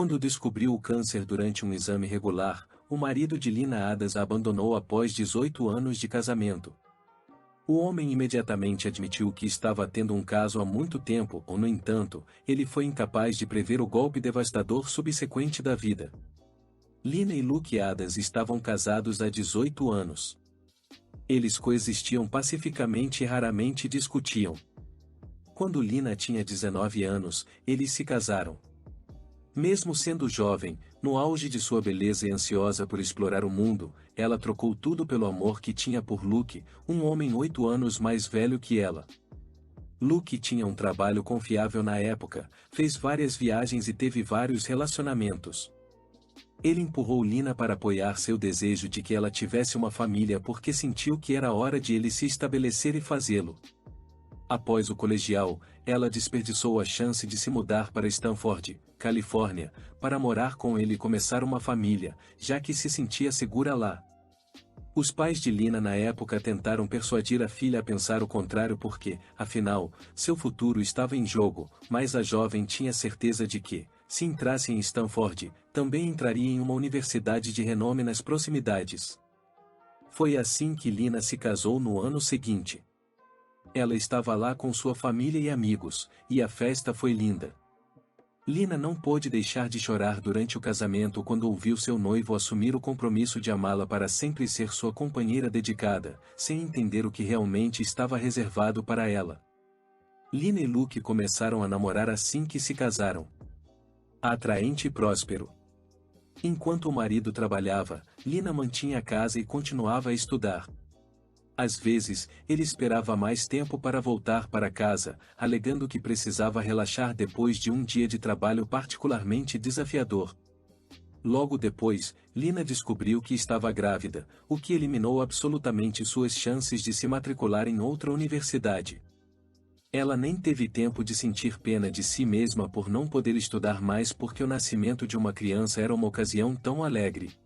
Quando descobriu o câncer durante um exame regular, o marido de Lina Adas a abandonou após 18 anos de casamento. O homem imediatamente admitiu que estava tendo um caso há muito tempo, no entanto, ele foi incapaz de prever o golpe devastador subsequente da vida. Lina e Luke Adas estavam casados há 18 anos. Eles coexistiam pacificamente e raramente discutiam. Quando Lina tinha 19 anos, eles se casaram. Mesmo sendo jovem, no auge de sua beleza e ansiosa por explorar o mundo, ela trocou tudo pelo amor que tinha por Luke, um homem 8 anos mais velho que ela. Luke tinha um trabalho confiável na época, fez várias viagens e teve vários relacionamentos. Ele empurrou Lina para apoiar seu desejo de que ela tivesse uma família porque sentiu que era hora de ele se estabelecer e fazê-lo. Após o colegial, ela desperdiçou a chance de se mudar para Stanford, Califórnia, para morar com ele e começar uma família, já que se sentia segura lá. Os pais de Lina na época tentaram persuadir a filha a pensar o contrário porque, afinal, seu futuro estava em jogo, mas a jovem tinha certeza de que, se entrasse em Stanford, também entraria em uma universidade de renome nas proximidades. Foi assim que Lina se casou no ano seguinte. Ela estava lá com sua família e amigos, e a festa foi linda. Lina não pôde deixar de chorar durante o casamento quando ouviu seu noivo assumir o compromisso de amá-la para sempre ser sua companheira dedicada, sem entender o que realmente estava reservado para ela. Lina e Luke começaram a namorar assim que se casaram. Atraente e próspero. Enquanto o marido trabalhava, Lina mantinha a casa e continuava a estudar. Às vezes, ele esperava mais tempo para voltar para casa, alegando que precisava relaxar depois de um dia de trabalho particularmente desafiador. Logo depois, Lina descobriu que estava grávida, o que eliminou absolutamente suas chances de se matricular em outra universidade. Ela nem teve tempo de sentir pena de si mesma por não poder estudar mais porque o nascimento de uma criança era uma ocasião tão alegre.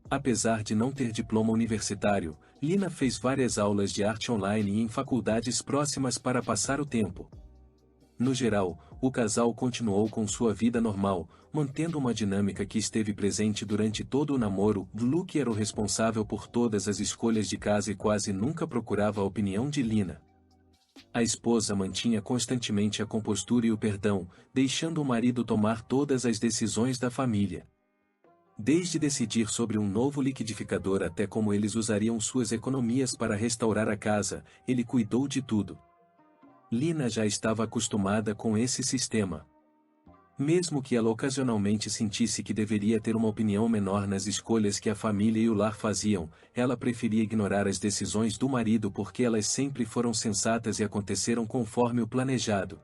Apesar de não ter diploma universitário, Lina fez várias aulas de arte online e em faculdades próximas para passar o tempo. No geral, o casal continuou com sua vida normal, mantendo uma dinâmica que esteve presente durante todo o namoro. Luke era o responsável por todas as escolhas de casa e quase nunca procurava a opinião de Lina. A esposa mantinha constantemente a compostura e o perdão, deixando o marido tomar todas as decisões da família. Desde decidir sobre um novo liquidificador até como eles usariam suas economias para restaurar a casa, ele cuidou de tudo. Lina já estava acostumada com esse sistema. Mesmo que ela ocasionalmente sentisse que deveria ter uma opinião menor nas escolhas que a família e o lar faziam, ela preferia ignorar as decisões do marido porque elas sempre foram sensatas e aconteceram conforme o planejado.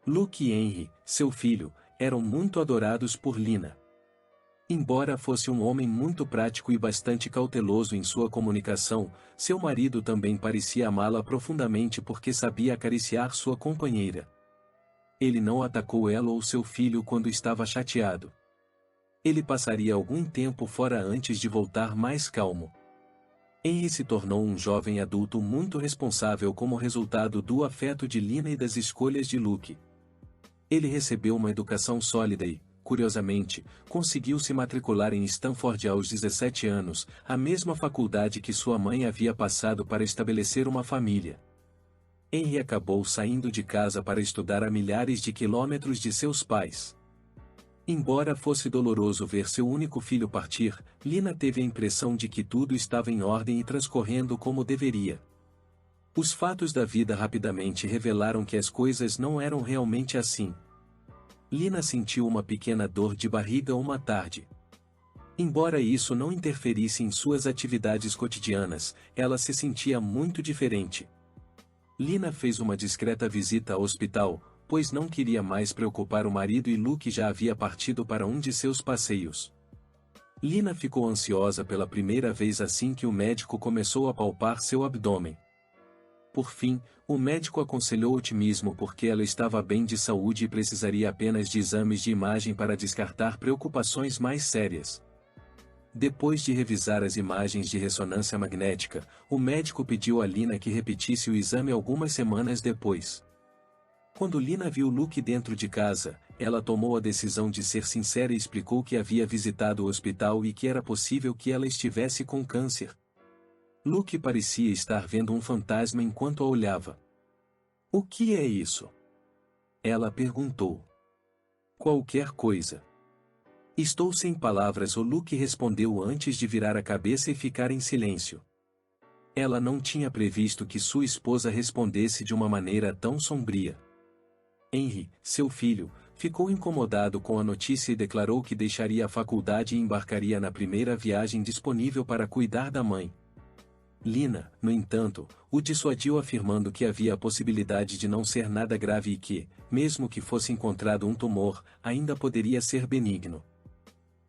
Luke e Henry, seu filho, eram muito adorados por Lina. Embora fosse um homem muito prático e bastante cauteloso em sua comunicação, seu marido também parecia amá-la profundamente porque sabia acariciar sua companheira. Ele não atacou ela ou seu filho quando estava chateado. Ele passaria algum tempo fora antes de voltar mais calmo. Henry se tornou um jovem adulto muito responsável como resultado do afeto de Lina e das escolhas de Luke. Ele recebeu uma educação sólida e, curiosamente, conseguiu se matricular em Stanford aos 17 anos, a mesma faculdade que sua mãe havia passado para estabelecer uma família. Henry acabou saindo de casa para estudar a milhares de quilômetros de seus pais. Embora fosse doloroso ver seu único filho partir, Lina teve a impressão de que tudo estava em ordem e transcorrendo como deveria. Os fatos da vida rapidamente revelaram que as coisas não eram realmente assim. Lina sentiu uma pequena dor de barriga uma tarde. Embora isso não interferisse em suas atividades cotidianas, ela se sentia muito diferente. Lina fez uma discreta visita ao hospital, pois não queria mais preocupar o marido e Luke já havia partido para um de seus passeios. Lina ficou ansiosa pela primeira vez assim que o médico começou a palpar seu abdômen. Por fim, o médico aconselhou otimismo porque ela estava bem de saúde e precisaria apenas de exames de imagem para descartar preocupações mais sérias. Depois de revisar as imagens de ressonância magnética, o médico pediu a Lina que repetisse o exame algumas semanas depois. Quando Lina viu Luke dentro de casa, ela tomou a decisão de ser sincera e explicou que havia visitado o hospital e que era possível que ela estivesse com câncer. Luke parecia estar vendo um fantasma enquanto a olhava. "O que é isso?" ela perguntou. "Qualquer coisa." "Estou sem palavras", o Luke respondeu antes de virar a cabeça e ficar em silêncio. Ela não tinha previsto que sua esposa respondesse de uma maneira tão sombria. Henry, seu filho, ficou incomodado com a notícia e declarou que deixaria a faculdade e embarcaria na primeira viagem disponível para cuidar da mãe. Lina, no entanto, o dissuadiu afirmando que havia a possibilidade de não ser nada grave e que, mesmo que fosse encontrado um tumor, ainda poderia ser benigno.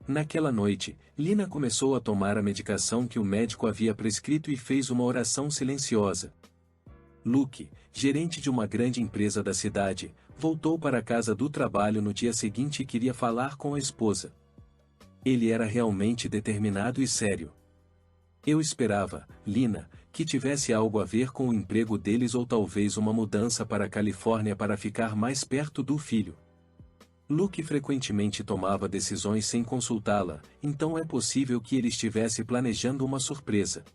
Naquela noite, Lina começou a tomar a medicação que o médico havia prescrito e fez uma oração silenciosa. Luke, gerente de uma grande empresa da cidade, voltou para a casa do trabalho no dia seguinte e queria falar com a esposa. Ele era realmente determinado e sério. "Eu esperava, Lina, que tivesse algo a ver com o emprego deles ou talvez uma mudança para a Califórnia para ficar mais perto do filho." Luke frequentemente tomava decisões sem consultá-la, então é possível que ele estivesse planejando uma surpresa.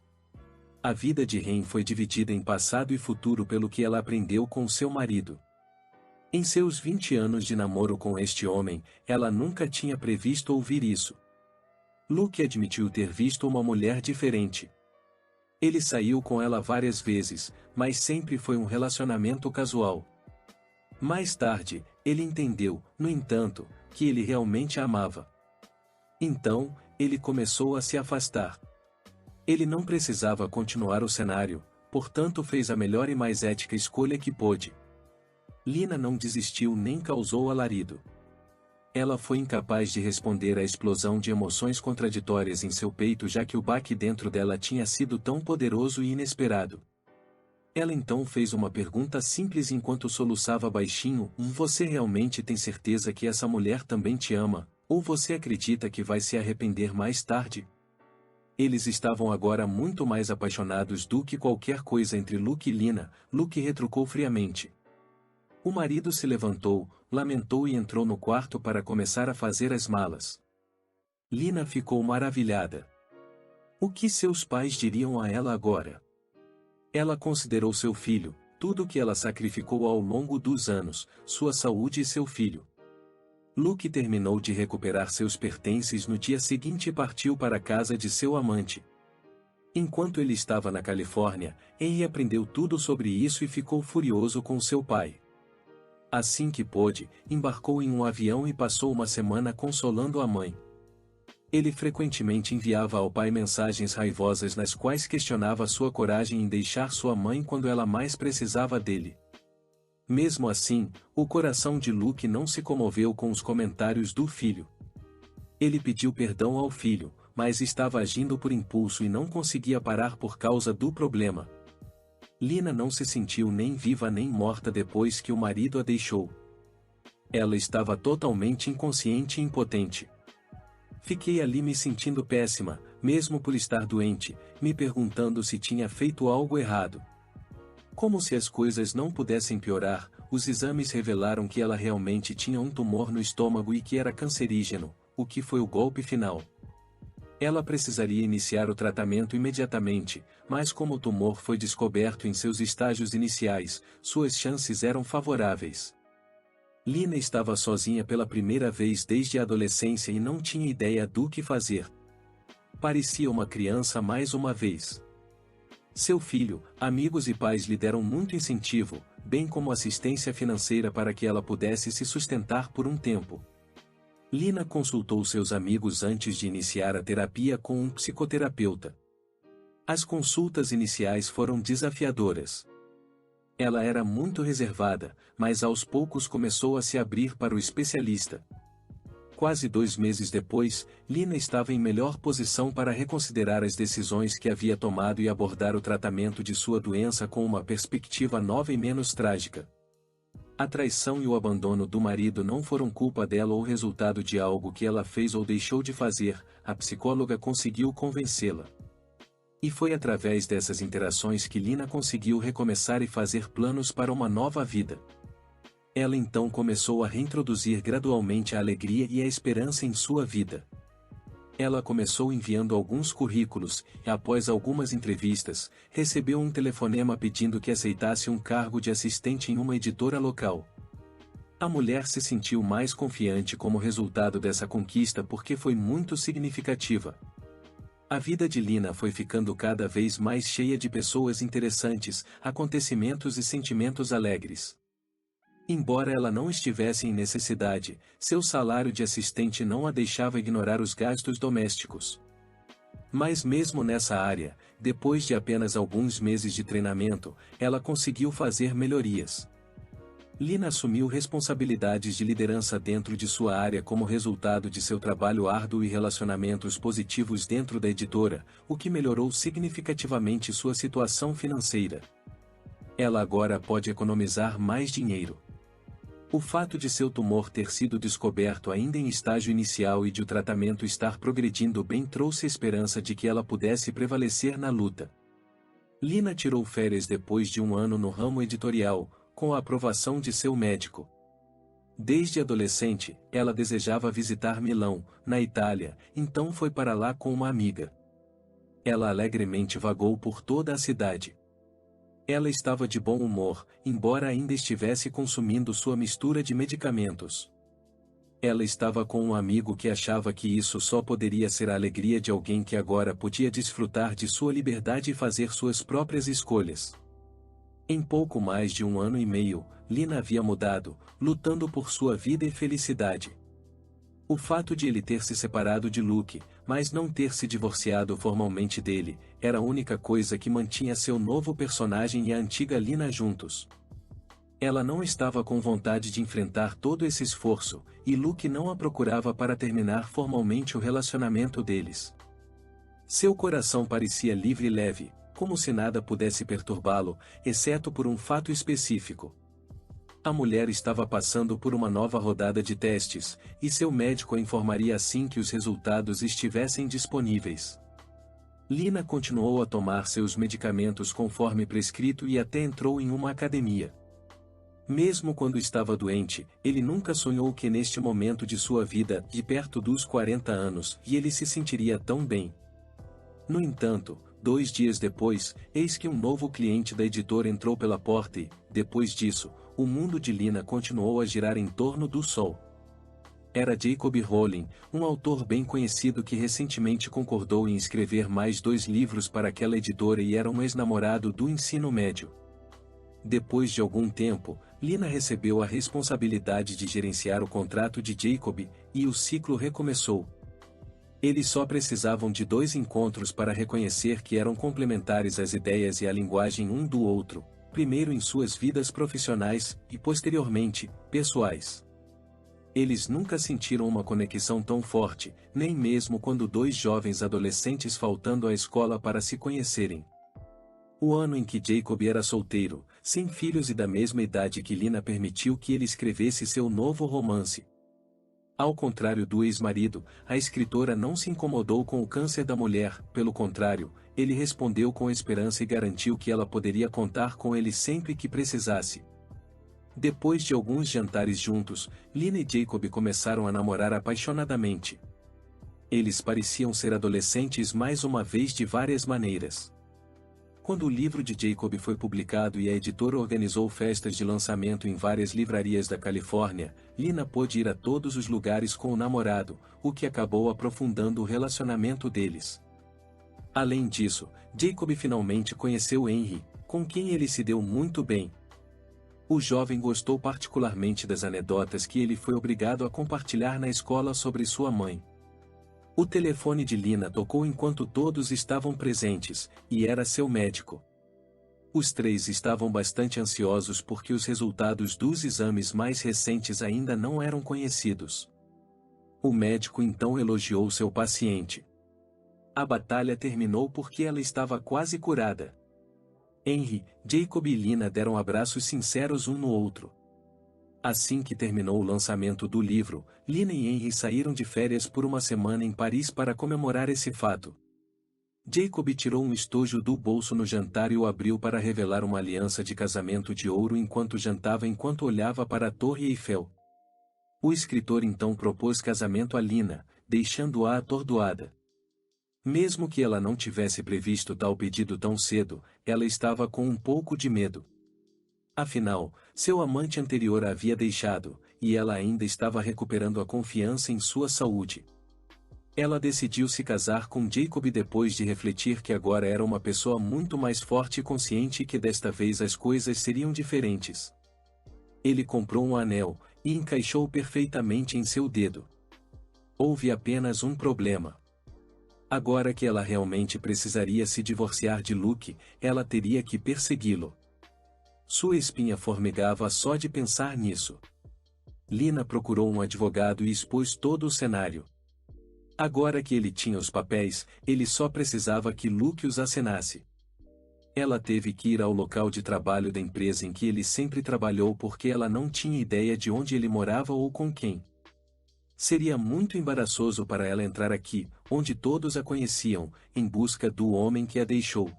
A vida de Ren foi dividida em passado e futuro pelo que ela aprendeu com seu marido. Em seus 20 anos de namoro com este homem, ela nunca tinha previsto ouvir isso. Luke admitiu ter visto uma mulher diferente. Ele saiu com ela várias vezes, mas sempre foi um relacionamento casual. Mais tarde, ele entendeu, no entanto, que ele realmente a amava. Então, ele começou a se afastar. Ele não precisava continuar o cenário, portanto fez a melhor e mais ética escolha que pôde. Lina não desistiu nem causou alarido. Ela foi incapaz de responder à explosão de emoções contraditórias em seu peito já que o baque dentro dela tinha sido tão poderoso e inesperado. Ela então fez uma pergunta simples enquanto soluçava baixinho: "Você realmente tem certeza que essa mulher também te ama, ou você acredita que vai se arrepender mais tarde?" Eles estavam agora muito mais apaixonados do que qualquer coisa entre Luke e Lina. Luke retrucou friamente. O marido se levantou, lamentou e entrou no quarto para começar a fazer as malas. Lina ficou maravilhada. O que seus pais diriam a ela agora? Ela considerou seu filho, tudo o que ela sacrificou ao longo dos anos, sua saúde e seu filho. Luke terminou de recuperar seus pertences no dia seguinte e partiu para a casa de seu amante. Enquanto ele estava na Califórnia, Henry aprendeu tudo sobre isso e ficou furioso com seu pai. Assim que pôde, embarcou em um avião e passou uma semana consolando a mãe. Ele frequentemente enviava ao pai mensagens raivosas nas quais questionava sua coragem em deixar sua mãe quando ela mais precisava dele. Mesmo assim, o coração de Luke não se comoveu com os comentários do filho. Ele pediu perdão ao filho, mas estava agindo por impulso e não conseguia parar por causa do problema. Lina não se sentiu nem viva nem morta depois que o marido a deixou. Ela estava totalmente inconsciente e impotente. Fiquei ali me sentindo péssima, mesmo por estar doente, me perguntando se tinha feito algo errado. Como se as coisas não pudessem piorar, os exames revelaram que ela realmente tinha um tumor no estômago e que era cancerígeno, o que foi o golpe final. Ela precisaria iniciar o tratamento imediatamente, mas como o tumor foi descoberto em seus estágios iniciais, suas chances eram favoráveis. Lina estava sozinha pela primeira vez desde a adolescência e não tinha ideia do que fazer. Parecia uma criança mais uma vez. Seu filho, amigos e pais lhe deram muito incentivo, bem como assistência financeira para que ela pudesse se sustentar por um tempo. Lina consultou seus amigos antes de iniciar a terapia com um psicoterapeuta. As consultas iniciais foram desafiadoras. Ela era muito reservada, mas aos poucos começou a se abrir para o especialista. Quase 2 meses depois, Lina estava em melhor posição para reconsiderar as decisões que havia tomado e abordar o tratamento de sua doença com uma perspectiva nova e menos trágica. A traição e o abandono do marido não foram culpa dela ou resultado de algo que ela fez ou deixou de fazer, a psicóloga conseguiu convencê-la. E foi através dessas interações que Lina conseguiu recomeçar e fazer planos para uma nova vida. Ela então começou a reintroduzir gradualmente a alegria e a esperança em sua vida. Ela começou enviando alguns currículos, e após algumas entrevistas, recebeu um telefonema pedindo que aceitasse um cargo de assistente em uma editora local. A mulher se sentiu mais confiante como resultado dessa conquista porque foi muito significativa. A vida de Lina foi ficando cada vez mais cheia de pessoas interessantes, acontecimentos e sentimentos alegres. Embora ela não estivesse em necessidade, seu salário de assistente não a deixava ignorar os gastos domésticos. Mas mesmo nessa área, depois de apenas alguns meses de treinamento, ela conseguiu fazer melhorias. Lina assumiu responsabilidades de liderança dentro de sua área como resultado de seu trabalho árduo e relacionamentos positivos dentro da editora, o que melhorou significativamente sua situação financeira. Ela agora pode economizar mais dinheiro. O fato de seu tumor ter sido descoberto ainda em estágio inicial e de o tratamento estar progredindo bem trouxe esperança de que ela pudesse prevalecer na luta. Lina tirou férias depois de um ano no ramo editorial, com a aprovação de seu médico. Desde adolescente, ela desejava visitar Milão, na Itália, então foi para lá com uma amiga. Ela alegremente vagou por toda a cidade. Ela estava de bom humor, embora ainda estivesse consumindo sua mistura de medicamentos. Ela estava com um amigo que achava que isso só poderia ser a alegria de alguém que agora podia desfrutar de sua liberdade e fazer suas próprias escolhas. Em pouco mais de um ano e meio, Lina havia mudado, lutando por sua vida e felicidade. O fato de ele ter se separado de Luke, mas não ter se divorciado formalmente dele, era a única coisa que mantinha seu novo personagem e a antiga Lina juntos. Ela não estava com vontade de enfrentar todo esse esforço, e Luke não a procurava para terminar formalmente o relacionamento deles. Seu coração parecia livre e leve, como se nada pudesse perturbá-lo, exceto por um fato específico. A mulher estava passando por uma nova rodada de testes, e seu médico a informaria assim que os resultados estivessem disponíveis. Lina continuou a tomar seus medicamentos conforme prescrito e até entrou em uma academia. Mesmo quando estava doente, ele nunca sonhou que neste momento de sua vida, de perto dos 40 anos, ele se sentiria tão bem. No entanto, 2 dias depois, eis que um novo cliente da editora entrou pela porta e, depois disso, o mundo de Lina continuou a girar em torno do sol. Era Jacob Rowling, um autor bem conhecido que recentemente concordou em escrever mais 2 livros para aquela editora e era um ex-namorado do ensino médio. Depois de algum tempo, Lina recebeu a responsabilidade de gerenciar o contrato de Jacob, e o ciclo recomeçou. Eles só precisavam de 2 encontros para reconhecer que eram complementares as ideias e a linguagem um do outro, primeiro em suas vidas profissionais, e posteriormente, pessoais. Eles nunca sentiram uma conexão tão forte, nem mesmo quando 2 jovens adolescentes faltando à escola para se conhecerem. O ano em que Jacob era solteiro, sem filhos e da mesma idade que Lina permitiu que ele escrevesse seu novo romance. Ao contrário do ex-marido, a escritora não se incomodou com o câncer da mulher, pelo contrário, ele respondeu com esperança e garantiu que ela poderia contar com ele sempre que precisasse. Depois de alguns jantares juntos, Lina e Jacob começaram a namorar apaixonadamente. Eles pareciam ser adolescentes mais uma vez de várias maneiras. Quando o livro de Jacob foi publicado e a editora organizou festas de lançamento em várias livrarias da Califórnia, Lina pôde ir a todos os lugares com o namorado, o que acabou aprofundando o relacionamento deles. Além disso, Jacob finalmente conheceu Henry, com quem ele se deu muito bem. O jovem gostou particularmente das anedotas que ele foi obrigado a compartilhar na escola sobre sua mãe. O telefone de Lina tocou enquanto todos estavam presentes, e era seu médico. Os 3 estavam bastante ansiosos porque os resultados dos exames mais recentes ainda não eram conhecidos. O médico então elogiou seu paciente. A batalha terminou porque ela estava quase curada. Henry, Jacob e Lina deram abraços sinceros um no outro. Assim que terminou o lançamento do livro, Lina e Henry saíram de férias por uma semana em Paris para comemorar esse fato. Jacob tirou um estojo do bolso no jantar e o abriu para revelar uma aliança de casamento de ouro enquanto jantava enquanto olhava para a Torre Eiffel. O escritor então propôs casamento a Lina, deixando-a atordoada. Mesmo que ela não tivesse previsto tal pedido tão cedo, ela estava com um pouco de medo. Afinal, seu amante anterior a havia deixado, e ela ainda estava recuperando a confiança em sua saúde. Ela decidiu se casar com Jacob depois de refletir que agora era uma pessoa muito mais forte e consciente e que desta vez as coisas seriam diferentes. Ele comprou um anel, e encaixou perfeitamente em seu dedo. Houve apenas um problema. Agora que ela realmente precisaria se divorciar de Luke, ela teria que persegui-lo. Sua espinha formigava só de pensar nisso. Lina procurou um advogado e expôs todo o cenário. Agora que ele tinha os papéis, ele só precisava que Luke os assinasse. Ela teve que ir ao local de trabalho da empresa em que ele sempre trabalhou porque ela não tinha ideia de onde ele morava ou com quem. Seria muito embaraçoso para ela entrar aqui, onde todos a conheciam, em busca do homem que a deixou.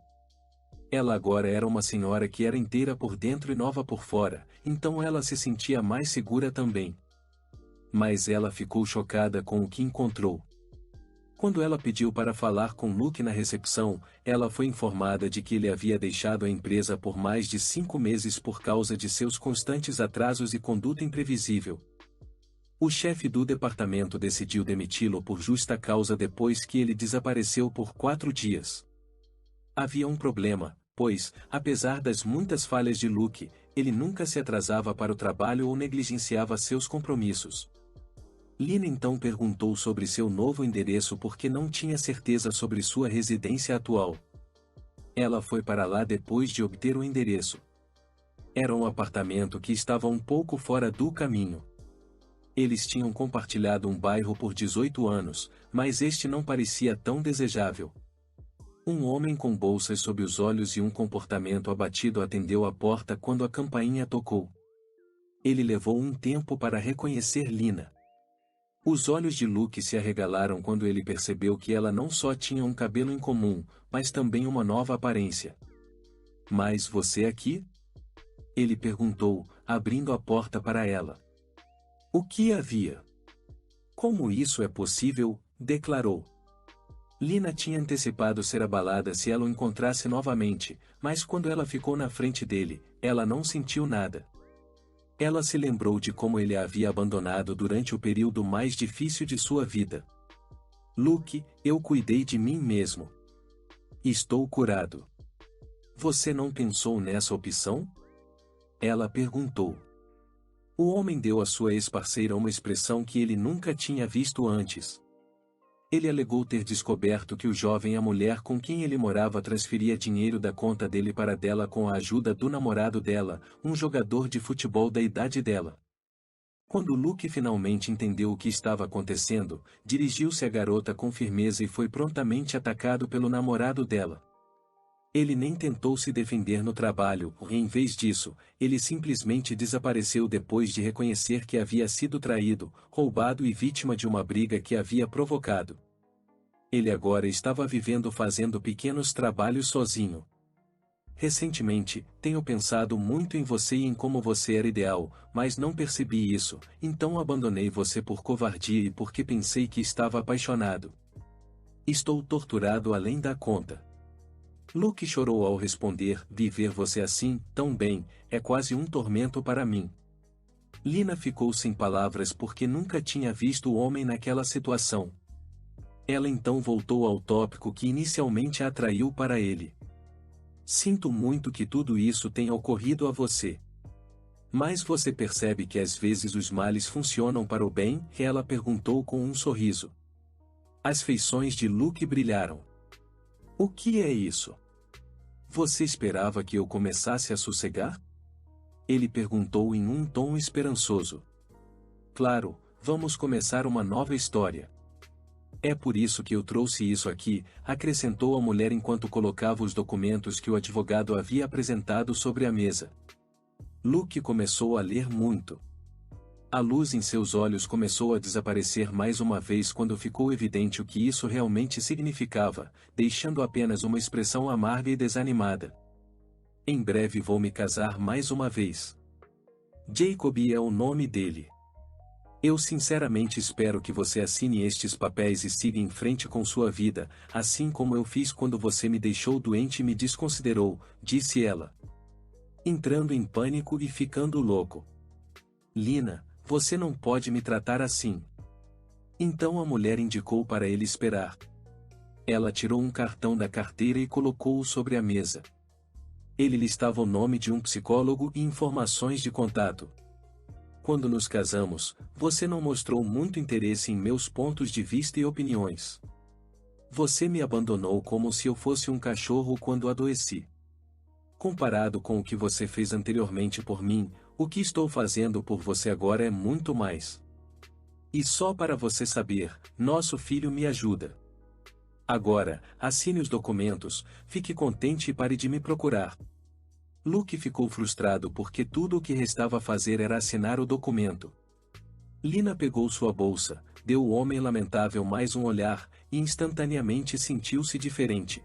Ela agora era uma senhora que era inteira por dentro e nova por fora, então ela se sentia mais segura também. Mas ela ficou chocada com o que encontrou. Quando ela pediu para falar com Luke na recepção, ela foi informada de que ele havia deixado a empresa por mais de 5 meses por causa de seus constantes atrasos e conduta imprevisível. O chefe do departamento decidiu demiti-lo por justa causa depois que ele desapareceu por 4 dias. Havia um problema, pois, apesar das muitas falhas de Luke, ele nunca se atrasava para o trabalho ou negligenciava seus compromissos. Lina então perguntou sobre seu novo endereço porque não tinha certeza sobre sua residência atual. Ela foi para lá depois de obter o endereço. Era um apartamento que estava um pouco fora do caminho. Eles tinham compartilhado um bairro por 18 anos, mas este não parecia tão desejável. Um homem com bolsas sob os olhos e um comportamento abatido atendeu a porta quando a campainha tocou. Ele levou um tempo para reconhecer Lina. Os olhos de Luke se arregalaram quando ele percebeu que ela não só tinha um cabelo incomum, mas também uma nova aparência. "Mas você aqui?" ele perguntou, abrindo a porta para ela. "O que havia?" "Como isso é possível?" declarou. Lina tinha antecipado ser abalada se ela o encontrasse novamente, mas quando ela ficou na frente dele, ela não sentiu nada. Ela se lembrou de como ele a havia abandonado durante o período mais difícil de sua vida. "Luke, eu cuidei de mim mesmo. Estou curado." "Você não pensou nessa opção?" ela perguntou. O homem deu à sua ex-parceira uma expressão que ele nunca tinha visto antes. Ele alegou ter descoberto que o jovem e a mulher com quem ele morava transferia dinheiro da conta dele para dela com a ajuda do namorado dela, um jogador de futebol da idade dela. Quando Luke finalmente entendeu o que estava acontecendo, dirigiu-se à garota com firmeza e foi prontamente atacado pelo namorado dela. Ele nem tentou se defender no trabalho, e em vez disso, ele simplesmente desapareceu depois de reconhecer que havia sido traído, roubado e vítima de uma briga que havia provocado. Ele agora estava vivendo fazendo pequenos trabalhos sozinho. "Recentemente, tenho pensado muito em você e em como você era ideal, mas não percebi isso, então abandonei você por covardia e porque pensei que estava apaixonado. Estou torturado além da conta." Luke chorou ao responder: "Viver você assim, tão bem, é quase um tormento para mim." Lina ficou sem palavras porque nunca tinha visto o homem naquela situação. Ela então voltou ao tópico que inicialmente a atraiu para ele. "Sinto muito que tudo isso tenha ocorrido a você. Mas você percebe que às vezes os males funcionam para o bem?" ela perguntou com um sorriso. As feições de Luke brilharam. "O que é isso? Você esperava que eu começasse a sossegar?" ele perguntou em um tom esperançoso. "Claro, vamos começar uma nova história. É por isso que eu trouxe isso aqui", acrescentou a mulher enquanto colocava os documentos que o advogado havia apresentado sobre a mesa. Luke começou a ler muito. A luz em seus olhos começou a desaparecer mais uma vez quando ficou evidente o que isso realmente significava, deixando apenas uma expressão amarga e desanimada. Em breve vou me casar mais uma vez. Jacob é o nome dele. Eu sinceramente espero que você assine estes papéis e siga em frente com sua vida, assim como eu fiz quando você me deixou doente e me desconsiderou, disse ela. Entrando em pânico e ficando louco. Lina, você não pode me tratar assim. Então a mulher indicou para ele esperar. Ela tirou um cartão da carteira e colocou-o sobre a mesa. Ele listava o nome de um psicólogo e informações de contato. Quando nos casamos, você não mostrou muito interesse em meus pontos de vista e opiniões. Você me abandonou como se eu fosse um cachorro quando adoeci. Comparado com o que você fez anteriormente por mim, o que estou fazendo por você agora é muito mais. E só para você saber, nosso filho me ajuda. Agora, assine os documentos, fique contente e pare de me procurar. Luke ficou frustrado porque tudo o que restava fazer era assinar o documento. Lina pegou sua bolsa, deu ao homem lamentável mais um olhar, e instantaneamente sentiu-se diferente.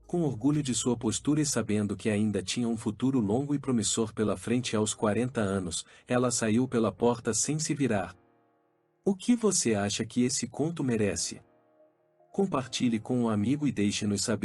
Com orgulho de sua postura e sabendo que ainda tinha um futuro longo e promissor pela frente aos 40 anos, ela saiu pela porta sem se virar. O que você acha que esse conto merece? Compartilhe com um amigo e deixe-nos saber.